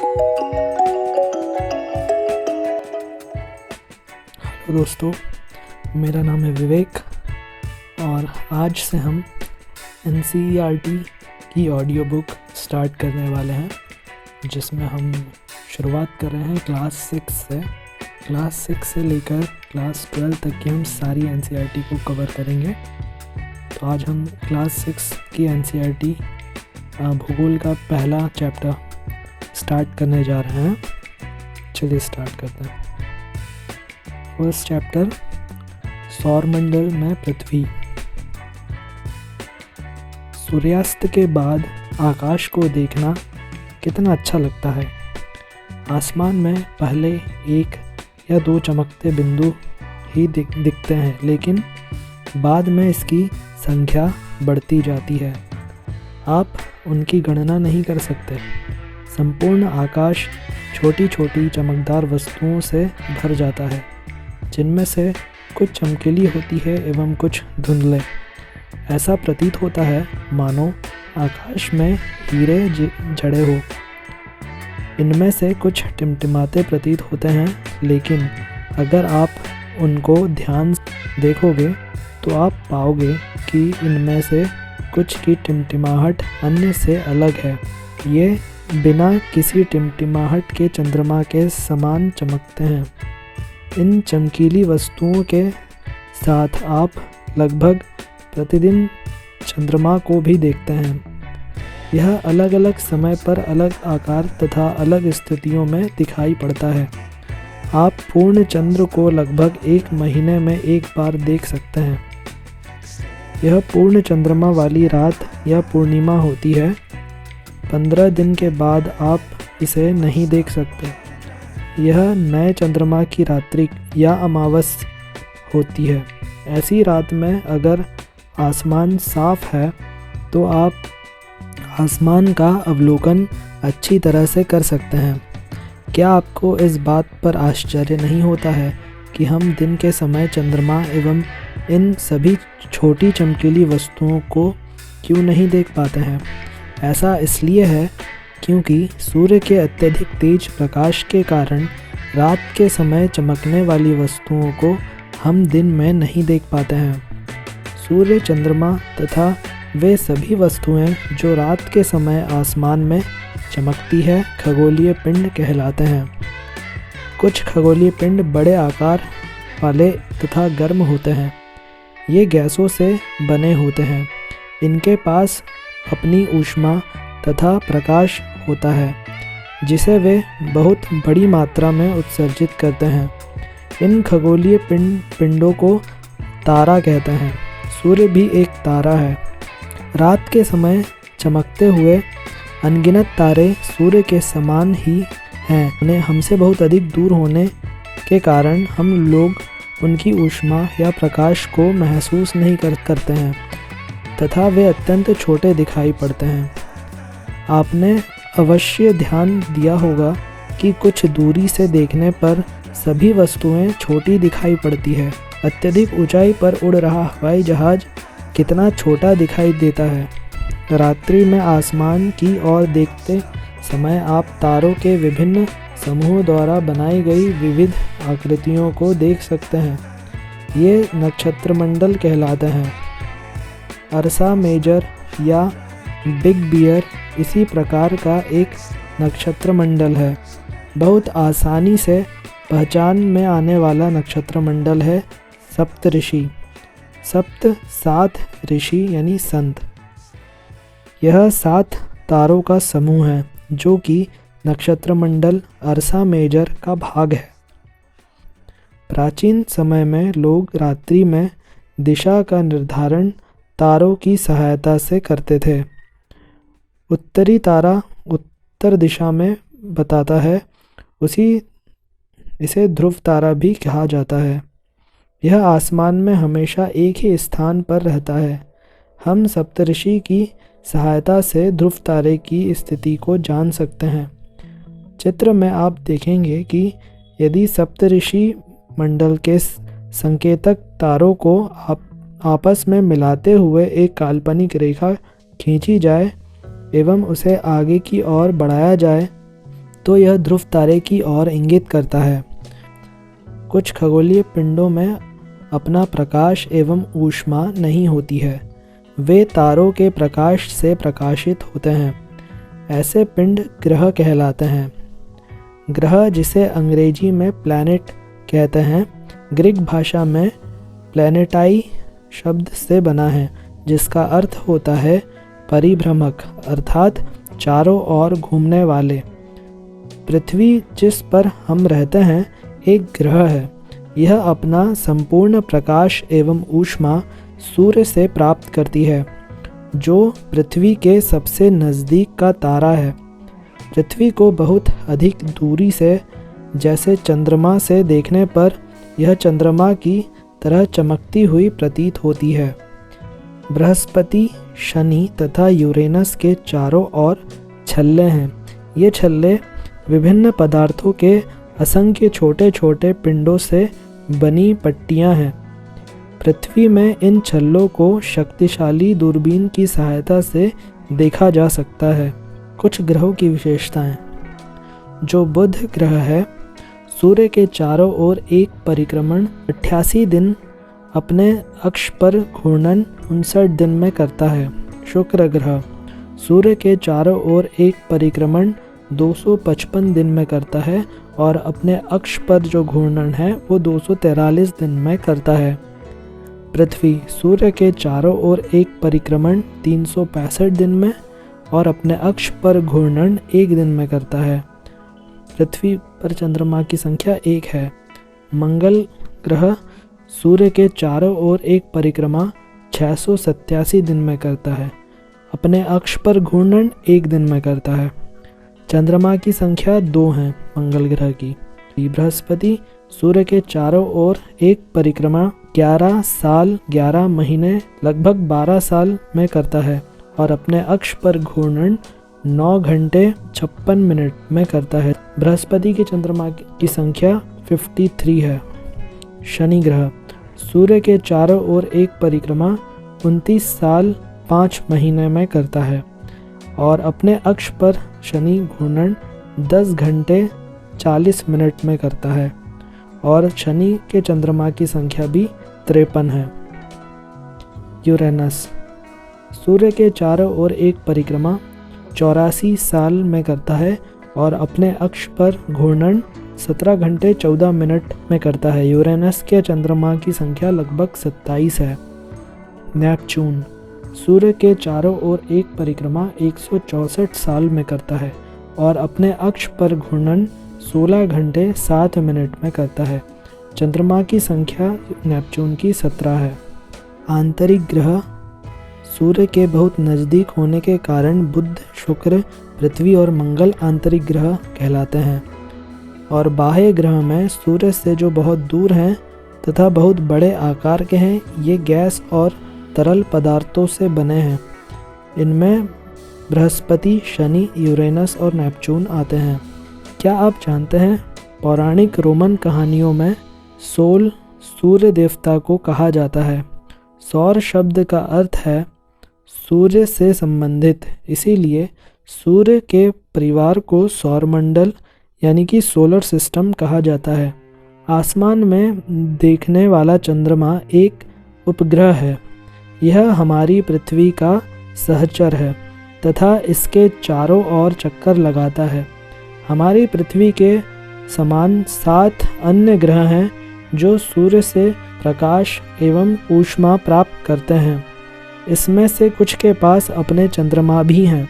Hello दोस्तों, मेरा नाम है विवेक और आज से हम NCERT की ऑडियो बुक स्टार्ट करने वाले हैं, जिसमें हम शुरुआत कर रहे हैं क्लास 6 से। क्लास 6 से लेकर क्लास 12 तक की हम सारी NCERT को कवर करेंगे। तो आज हम क्लास 6 की NCERT भूगोल का पहला चैप्टर स्टार्ट करने जा रहे हैं। चलिए स्टार्ट करते हैं। फर्स्ट चैप्टर, सौरमंडल में पृथ्वी। सूर्यास्त के बाद आकाश को देखना कितना अच्छा लगता है। आसमान में पहले एक या दो चमकते बिंदु ही दिखते हैं, लेकिन बाद में इसकी संख्या बढ़ती जाती है। आप उनकी गणना नहीं कर सकते। संपूर्ण आकाश छोटी छोटी चमकदार वस्तुओं से भर जाता है, जिनमें से कुछ चमकीली होती है एवं कुछ धुंधले। ऐसा प्रतीत होता है मानो आकाश में हीरे जड़े हो। इनमें से कुछ टिमटिमाते प्रतीत होते हैं, लेकिन अगर आप उनको ध्यान से देखोगे तो आप पाओगे कि इनमें से कुछ की टिमटिमाहट अन्य से अलग है। ये बिना किसी टिमटिमाहट के चंद्रमा के समान चमकते हैं। इन चमकीली वस्तुओं के साथ आप लगभग प्रतिदिन चंद्रमा को भी देखते हैं। यह अलग अलग समय पर अलग आकार तथा अलग स्थितियों में दिखाई पड़ता है। आप पूर्ण चंद्र को लगभग एक महीने में एक बार देख सकते हैं। यह पूर्ण चंद्रमा वाली रात या पूर्णिमा होती है। 15 दिन के बाद आप इसे नहीं देख सकते। यह नए चंद्रमा की रात्रि या अमावस्या होती है। ऐसी रात में अगर आसमान साफ है तो आप आसमान का अवलोकन अच्छी तरह से कर सकते हैं। क्या आपको इस बात पर आश्चर्य नहीं होता है कि हम दिन के समय चंद्रमा एवं इन सभी छोटी चमकीली वस्तुओं को क्यों नहीं देख पाते हैं? ऐसा इसलिए है क्योंकि सूर्य के अत्यधिक तेज प्रकाश के कारण रात के समय चमकने वाली वस्तुओं को हम दिन में नहीं देख पाते हैं। सूर्य, चंद्रमा तथा वे सभी वस्तुएं जो रात के समय आसमान में चमकती है खगोलीय पिंड कहलाते हैं। कुछ खगोलीय पिंड बड़े आकार वाले तथा गर्म होते हैं। ये गैसों से बने होते हैं। इनके पास अपनी ऊष्मा तथा प्रकाश होता है, जिसे वे बहुत बड़ी मात्रा में उत्सर्जित करते हैं। इन खगोलीय पिंडों को तारा कहते हैं। सूर्य भी एक तारा है। रात के समय चमकते हुए अनगिनत तारे सूर्य के समान ही हैं। उन्हें हमसे बहुत अधिक दूर होने के कारण हम लोग उनकी ऊष्मा या प्रकाश को महसूस नहीं करते हैं तथा वे अत्यंत छोटे दिखाई पड़ते हैं। आपने अवश्य ध्यान दिया होगा कि कुछ दूरी से देखने पर सभी वस्तुएं छोटी दिखाई पड़ती है। अत्यधिक ऊंचाई पर उड़ रहा हवाई जहाज कितना छोटा दिखाई देता है। रात्रि में आसमान की ओर देखते समय आप तारों के विभिन्न समूहों द्वारा बनाई गई विविध आकृतियों को देख सकते हैं। ये नक्षत्रमंडल कहलाते हैं। अर्सा मेजर या बिग बियर इसी प्रकार का एक नक्षत्रमंडल है। बहुत आसानी से पहचान में आने वाला नक्षत्रमंडल है सप्तऋषि। सप्त 7 ऋषि यानी संत। यह 7 तारों का समूह है जो कि नक्षत्रमंडल अर्सा मेजर का भाग है। प्राचीन समय में लोग रात्रि में दिशा का निर्धारण तारों की सहायता से करते थे। उत्तरी तारा उत्तर दिशा में बताता है, इसे ध्रुव तारा भी कहा जाता है। यह आसमान में हमेशा एक ही स्थान पर रहता है। हम सप्तऋषि की सहायता से ध्रुव तारे की स्थिति को जान सकते हैं। चित्र में आप देखेंगे कि यदि सप्तऋषि मंडल के संकेतक तारों को आपस में मिलाते हुए एक काल्पनिक रेखा खींची जाए एवं उसे आगे की ओर बढ़ाया जाए तो यह ध्रुव तारे की ओर इंगित करता है। कुछ खगोलीय पिंडों में अपना प्रकाश एवं ऊष्मा नहीं होती है, वे तारों के प्रकाश से प्रकाशित होते हैं। ऐसे पिंड ग्रह कहलाते हैं। ग्रह, जिसे अंग्रेजी में प्लैनेट कहते हैं, ग्रीक भाषा में प्लैनेटाई शब्द से बना है, जिसका अर्थ होता है परिभ्रमक, अर्थात चारों ओर घूमने वाले। पृथ्वी, जिस पर हम रहते हैं, एक ग्रह है। यह अपना संपूर्ण प्रकाश एवं ऊष्मा सूर्य से प्राप्त करती है, जो पृथ्वी के सबसे नज़दीक का तारा है। पृथ्वी को बहुत अधिक दूरी से, जैसे चंद्रमा से देखने पर यह चंद्रमा की तरह चमकती हुई प्रतीत होती है। बृहस्पति, शनि तथा यूरेनस के चारों ओर छल्ले हैं। ये छल्ले विभिन्न पदार्थों के असंख्य छोटे छोटे पिंडों से बनी पट्टियां हैं। पृथ्वी में इन छल्लों को शक्तिशाली दूरबीन की सहायता से देखा जा सकता है। कुछ ग्रहों की विशेषताएं। जो बुध ग्रह है, सूर्य के चारों ओर एक परिक्रमण 88 दिन, अपने अक्ष पर घूर्णन 59 दिन में करता है। शुक्र ग्रह सूर्य के चारों ओर एक परिक्रमण 255 दिन में करता है और अपने अक्ष पर जो घूर्णन है वो 243 दिन में करता है। पृथ्वी सूर्य के चारों ओर एक परिक्रमण 365 दिन में और अपने अक्ष पर घूर्णन 1 दिन में करता है। पृथ्वी पर चंद्रमा की संख्या 1 है। मंगल ग्रह सूर्य के चारों ओर एक परिक्रमा 687 दिन में करता है, अपने अक्ष पर घूर्णन 1 दिन में करता है। चंद्रमा की संख्या 2 है मंगल ग्रह की। बृहस्पति सूर्य के चारों ओर एक परिक्रमा 11 साल 11 महीने लगभग 12 साल में करता है और अपने अक्ष पर घूर्णन 9 घंटे 56 मिनट में करता है। बृहस्पति के चंद्रमा की संख्या 53 है। शनि ग्रह सूर्य के चारों ओर एक परिक्रमा 29 साल 5 महीने में करता है और अपने अक्ष पर शनि घूर्णन 10 घंटे 40 मिनट में करता है और शनि के चंद्रमा की संख्या भी 53 है। यूरेनस सूर्य के चारों ओर एक परिक्रमा 84 साल में करता है और अपने अक्ष पर घूर्णन 17 घंटे 14 मिनट में करता है। यूरेनस के चंद्रमा की संख्या लगभग 27 है। नेपच्यून सूर्य के चारों ओर एक परिक्रमा 164 साल में करता है और अपने अक्ष पर घूर्णन 16 घंटे 7 मिनट में करता है। चंद्रमा की संख्या नेपच्यून की 17 है। आंतरिक ग्रह सूर्य के बहुत नज़दीक होने के कारण बुध, शुक्र, पृथ्वी और मंगल आंतरिक ग्रह कहलाते हैं। और बाह्य ग्रह में सूर्य से जो बहुत दूर हैं तथा बहुत बड़े आकार के हैं, ये गैस और तरल पदार्थों से बने हैं। इनमें बृहस्पति, शनि, यूरेनस और नेपच्यून आते हैं। क्या आप जानते हैं, पौराणिक रोमन कहानियों में सोल सूर्य देवता को कहा जाता है। सौर शब्द का अर्थ है सूर्य से संबंधित, इसीलिए सूर्य के परिवार को सौरमंडल यानी कि सोलर सिस्टम कहा जाता है। आसमान में देखने वाला चंद्रमा एक उपग्रह है। यह हमारी पृथ्वी का सहचर है तथा इसके चारों ओर चक्कर लगाता है। हमारी पृथ्वी के समान 7 अन्य ग्रह हैं जो सूर्य से प्रकाश एवं ऊष्मा प्राप्त करते हैं। इसमें से कुछ के पास अपने चंद्रमा भी हैं।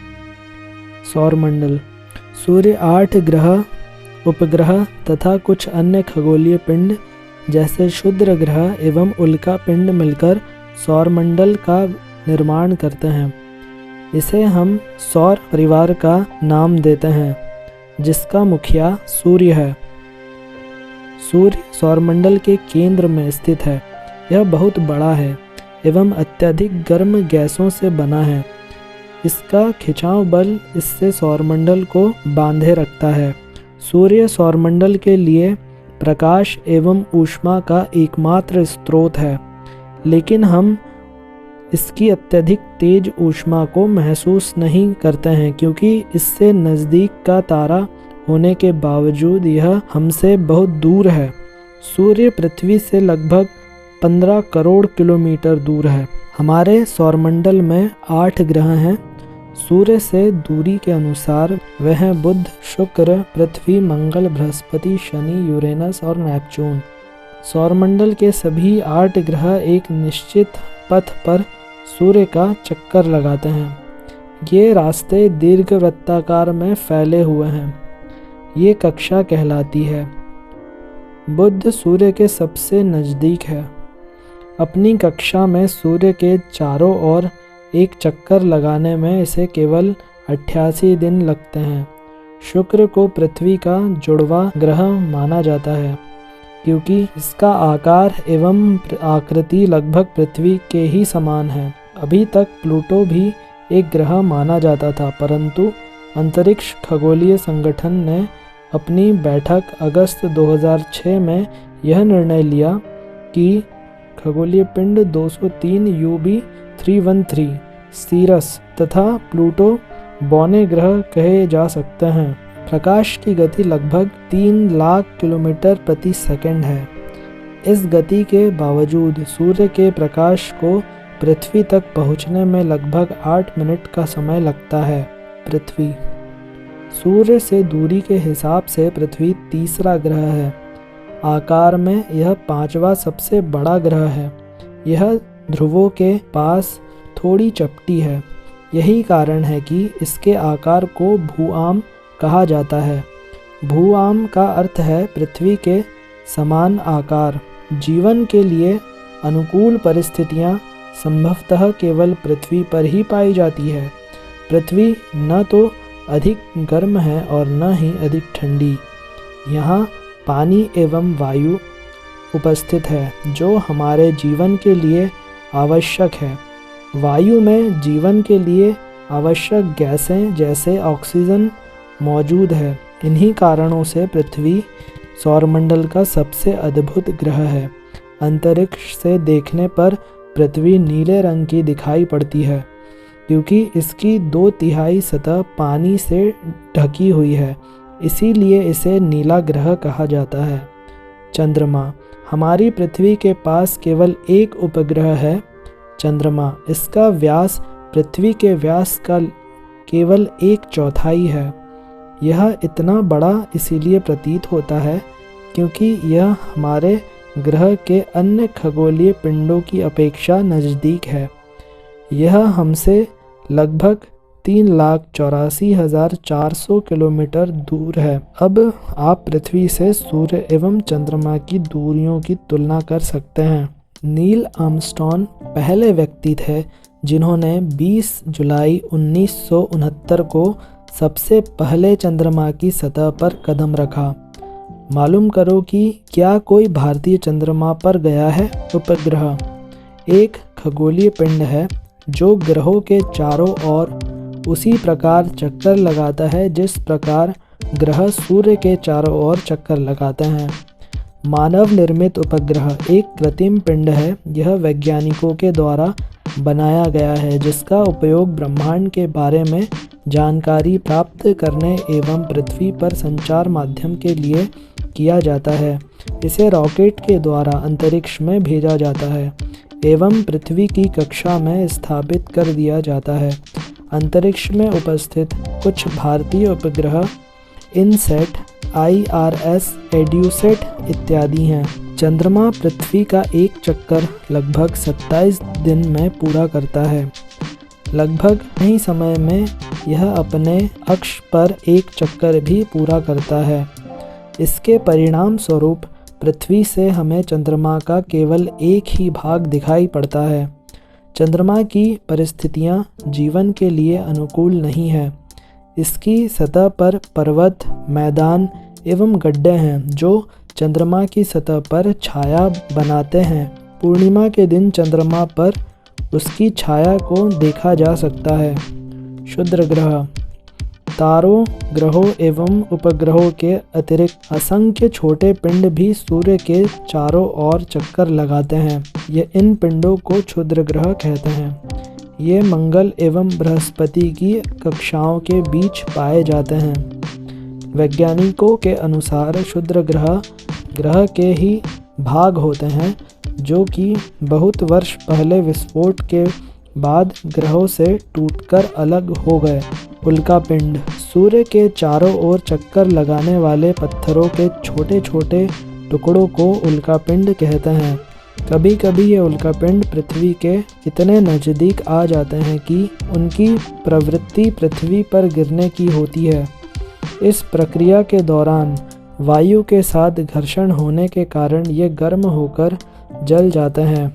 सौरमंडल सूर्य 8 ग्रह, उपग्रह तथा कुछ अन्य खगोलीय पिंड जैसे क्षुद्र ग्रह एवं उल्का पिंड मिलकर सौरमंडल का निर्माण करते हैं। इसे हम सौर परिवार का नाम देते हैं, जिसका मुखिया सूर्य है। सूर्य सौरमंडल के केंद्र में स्थित है। यह बहुत बड़ा है एवं अत्यधिक गर्म गैसों से बना है। इसका खिंचाव बल इससे सौरमंडल को बांधे रखता है। सूर्य सौरमंडल के लिए प्रकाश एवं ऊष्मा का एकमात्र स्रोत है, लेकिन हम इसकी अत्यधिक तेज ऊष्मा को महसूस नहीं करते हैं क्योंकि इससे नज़दीक का तारा होने के बावजूद यह हमसे बहुत दूर है। सूर्य पृथ्वी से लगभग 15 करोड़ किलोमीटर दूर है। हमारे सौरमंडल में 8 ग्रह हैं। सूर्य से दूरी के अनुसार वह हैं बुध, शुक्र, पृथ्वी, मंगल, बृहस्पति, शनि, यूरेनस और नेपच्यून। सौरमंडल के सभी 8 ग्रह एक निश्चित पथ पर सूर्य का चक्कर लगाते हैं। ये रास्ते दीर्घवृत्ताकार में फैले हुए हैं। ये कक्षा कहलाती है। बुध सूर्य के सबसे नज़दीक है। अपनी कक्षा में सूर्य के चारों ओर एक चक्कर लगाने में इसे केवल 88 दिन लगते हैं। शुक्र को पृथ्वी का जुड़वा ग्रह माना जाता है क्योंकि इसका आकार एवं आकृति लगभग पृथ्वी के ही समान है। अभी तक प्लूटो भी एक ग्रह माना जाता था, परंतु अंतरिक्ष खगोलीय संगठन ने अपनी बैठक अगस्त 2006 में यह निर्णय लिया कि खगोलीय पिंड 203 UB 313 सीरस तथा प्लूटो बौने ग्रह कहे जा सकते हैं। प्रकाश की गति लगभग 3 लाख किलोमीटर प्रति सेकंड है। इस गति के बावजूद सूर्य के प्रकाश को पृथ्वी तक पहुंचने में लगभग 8 मिनट का समय लगता है। पृथ्वी सूर्य से दूरी के हिसाब से पृथ्वी तीसरा ग्रह है। आकार में यह 5वां सबसे बड़ा ग्रह है। यह ध्रुवों के पास थोड़ी चपटी है। यही कारण है कि इसके आकार को भूआम कहा जाता है। भूआम का अर्थ है पृथ्वी के समान आकार। जीवन के लिए अनुकूल परिस्थितियां संभवतः केवल पृथ्वी पर ही पाई जाती है। पृथ्वी न तो अधिक गर्म है और न ही अधिक ठंडी। यहाँ पानी एवं वायु उपस्थित है जो हमारे जीवन के लिए आवश्यक है। वायु में जीवन के लिए आवश्यक गैसें जैसे ऑक्सीजन मौजूद है। इन्हीं कारणों से पृथ्वी सौरमंडल का सबसे अद्भुत ग्रह है। अंतरिक्ष से देखने पर पृथ्वी नीले रंग की दिखाई पड़ती है क्योंकि इसकी 2/3 सतह पानी से ढकी हुई है। इसीलिए इसे नीला ग्रह कहा जाता है। चंद्रमा हमारी पृथ्वी के पास केवल एक उपग्रह है, चंद्रमा। इसका व्यास पृथ्वी के व्यास का केवल 1/4 है। यह इतना बड़ा इसीलिए प्रतीत होता है क्योंकि यह हमारे ग्रह के अन्य खगोलीय पिंडों की अपेक्षा नज़दीक है। यह हमसे लगभग 3,84,400 किलोमीटर दूर है। अब आप पृथ्वी से सूर्य एवं चंद्रमा की दूरियों की तुलना कर सकते हैं। नील आर्मस्ट्रॉन्ग पहले व्यक्ति थे जिन्होंने 20 जुलाई 1969 को सबसे पहले चंद्रमा की सतह पर कदम रखा। मालूम करो कि क्या कोई भारतीय चंद्रमा पर गया है। उपग्रह एक खगोलीय पिंड है जो ग्रहों के चारों ओर उसी प्रकार चक्कर लगाता है जिस प्रकार ग्रह सूर्य के चारों ओर चक्कर लगाते हैं। मानव निर्मित उपग्रह एक कृत्रिम पिंड है। यह वैज्ञानिकों के द्वारा बनाया गया है जिसका उपयोग ब्रह्मांड के बारे में जानकारी प्राप्त करने एवं पृथ्वी पर संचार माध्यम के लिए किया जाता है। इसे रॉकेट के द्वारा अंतरिक्ष में भेजा जाता है एवं पृथ्वी की कक्षा में स्थापित कर दिया जाता है। अंतरिक्ष में उपस्थित कुछ भारतीय उपग्रह इनसैट, IRS, एड्यूसैट इत्यादि हैं। चंद्रमा पृथ्वी का एक चक्कर लगभग 27 दिन में पूरा करता है। लगभग इतने समय में यह अपने अक्ष पर एक चक्कर भी पूरा करता है। इसके परिणाम स्वरूप पृथ्वी से हमें चंद्रमा का केवल एक ही भाग दिखाई पड़ता है। चंद्रमा की परिस्थितियां जीवन के लिए अनुकूल नहीं है। इसकी सतह पर पर्वत, मैदान एवं गड्ढे हैं जो चंद्रमा की सतह पर छाया बनाते हैं। पूर्णिमा के दिन चंद्रमा पर उसकी छाया को देखा जा सकता है। क्षुद्र ग्रह तारों, ग्रहों एवं उपग्रहों के अतिरिक्त असंख्य छोटे पिंड भी सूर्य के चारों ओर चक्कर लगाते हैं। ये इन पिंडों को क्षुद्र ग्रह कहते हैं। ये मंगल एवं बृहस्पति की कक्षाओं के बीच पाए जाते हैं। वैज्ञानिकों के अनुसार क्षुद्र ग्रह के ही भाग होते हैं जो कि बहुत वर्ष पहले विस्फोट के बाद ग्रहों से टूटकर अलग हो गए। उल्कापिंड सूर्य के चारों ओर चक्कर लगाने वाले पत्थरों के छोटे छोटे टुकड़ों को उल्कापिंड कहते हैं। कभी कभी ये उल्कापिंड पृथ्वी के इतने नज़दीक आ जाते हैं कि उनकी प्रवृत्ति पृथ्वी पर गिरने की होती है। इस प्रक्रिया के दौरान वायु के साथ घर्षण होने के कारण ये गर्म होकर जल जाते हैं।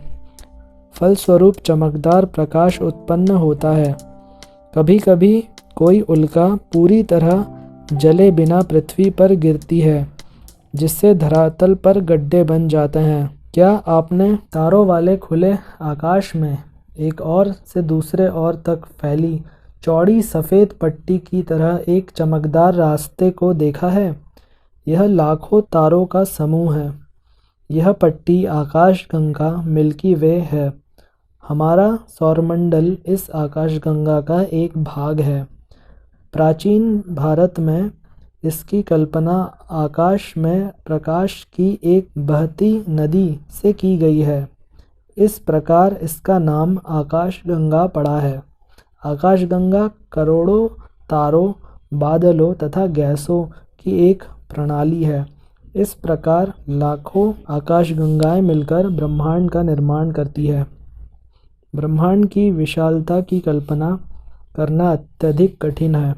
फलस्वरूप चमकदार प्रकाश उत्पन्न होता है। कभी कभी कोई उल्का पूरी तरह जले बिना पृथ्वी पर गिरती है, जिससे धरातल पर गड्ढे बन जाते हैं। क्या आपने तारों वाले खुले आकाश में एक ओर से दूसरे ओर तक फैली चौड़ी सफ़ेद पट्टी की तरह एक चमकदार रास्ते को देखा है? यह लाखों तारों का समूह है। यह पट्टी आकाशगंगा मिल्की वे है। हमारा सौरमंडल इस आकाशगंगा का एक भाग है। प्राचीन भारत में इसकी कल्पना आकाश में प्रकाश की एक बहती नदी से की गई है। इस प्रकार इसका नाम आकाशगंगा पड़ा है। आकाशगंगा करोड़ों तारों, बादलों तथा गैसों की एक प्रणाली है। इस प्रकार लाखों आकाशगंगाएं मिलकर ब्रह्मांड का निर्माण करती है। ब्रह्मांड की विशालता की कल्पना करना अत्यधिक कठिन है।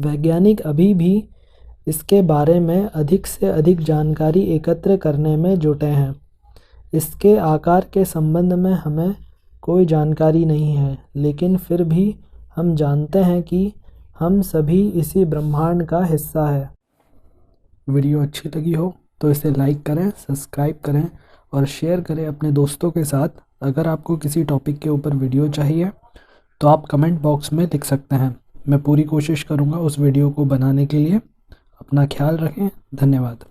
वैज्ञानिक अभी भी इसके बारे में अधिक से अधिक जानकारी एकत्र करने में जुटे हैं। इसके आकार के संबंध में हमें कोई जानकारी नहीं है, लेकिन फिर भी हम जानते हैं कि हम सभी इसी ब्रह्मांड का हिस्सा है। वीडियो अच्छी लगी हो तो इसे लाइक करें, सब्सक्राइब करें और शेयर करें अपने दोस्तों के साथ। अगर आपको किसी टॉपिक के ऊपर वीडियो चाहिए तो आप कमेंट बॉक्स में लिख सकते हैं। मैं पूरी कोशिश करूँगा उस वीडियो को बनाने के लिए। अपना ख्याल रखें। धन्यवाद।